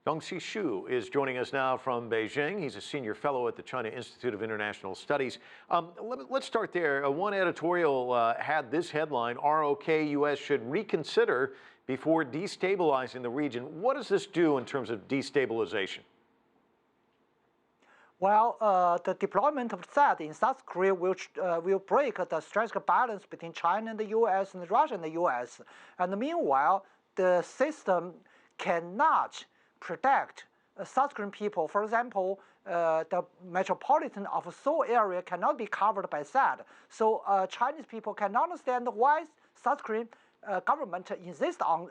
Yang Xiyu is joining us now from Beijing. He's a senior fellow at the China Institute of International Studies. Let's start there. One editorial had this headline: ROK U.S. should reconsider before destabilizing the region. What does this do in terms of destabilization? Well, the deployment of THAAD in South Korea will break the strategic balance between China and the U.S. and Russia and the U.S. And meanwhile, the system cannot protect South Korean people. For example, the metropolitan of Seoul area cannot be covered by THAAD. So Chinese people cannot understand why South Korean government insists on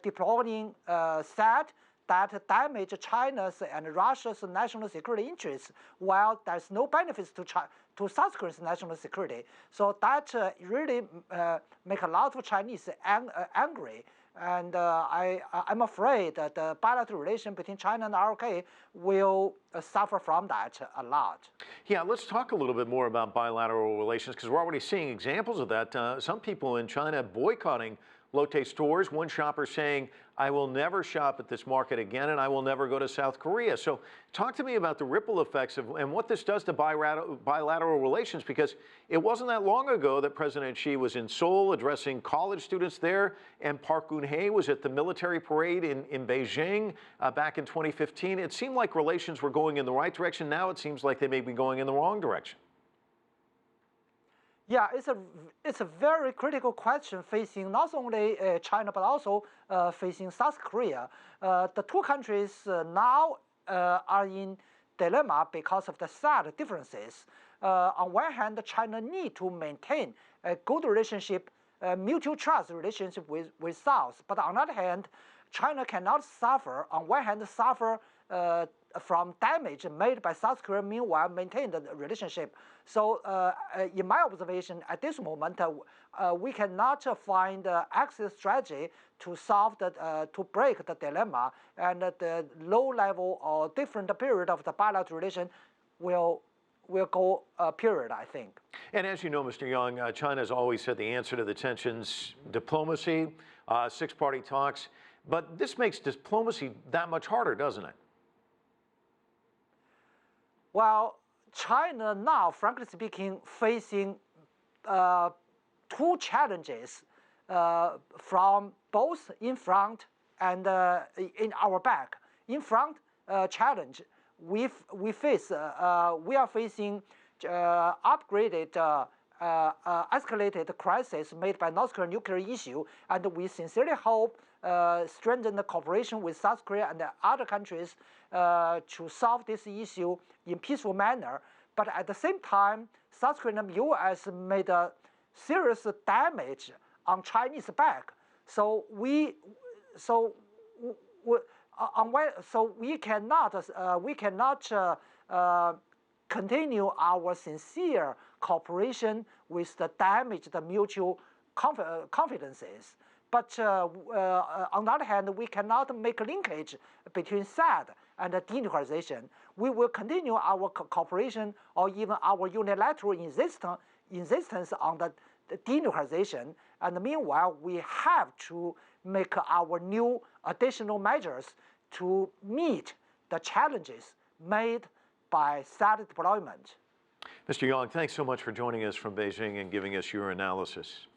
deploying THAAD that damage China's and Russia's national security interests, while there's no benefits to South Korea's national security. So that really make a lot of Chinese angry. And I'm afraid that the bilateral relation between China and ROK will suffer from that a lot. Yeah, let's talk a little bit more about bilateral relations, because we're already seeing examples of that. Some people in China boycotting Lotte stores. One shopper saying, "I will never shop at this market again, and I will never go to South Korea." So talk to me about the ripple effects and what this does to bilateral relations, because it wasn't that long ago that President Xi was in Seoul addressing college students there, and Park Geun-hye was at the military parade in Beijing back in 2015. It seemed like relations were going in the right direction. Now it seems like they may be going in the wrong direction. Yeah, it's a very critical question facing not only China but also facing South Korea. The two countries now are in dilemma because of the THAAD differences. On one hand, China need to maintain a good relationship, mutual trust relationship with South. But on the other hand, China cannot suffer, on one hand, suffer from damage made by South Korea, meanwhile maintain the relationship. So in my observation, at this moment, we cannot find an exit strategy to solve to break the dilemma, and the low level or different period of the bilateral relation will go a period, I think. And as you know, Mr. Yang, China has always said the answer to the tensions, diplomacy, six-party talks. But this makes diplomacy that much harder, doesn't it? Well, China now, frankly speaking, facing two challenges from both in front and in our back. In front challenge, we are facing upgraded, escalated crisis made by North Korean nuclear issue, and we sincerely hope strengthen the cooperation with South Korea and the other countries to solve this issue in peaceful manner. But at the same time, South Korea and the U.S. made a serious damage on Chinese back. So we cannot continue our sincere cooperation with the damaged mutual confidences. But on the other hand, we cannot make a linkage between THAAD and denuclearization. We will continue our cooperation or even our unilateral insistence on the denuclearization. And meanwhile, we have to make our new additional measures to meet the challenges made by THAAD deployment. Mr. Yang, thanks so much for joining us from Beijing and giving us your analysis.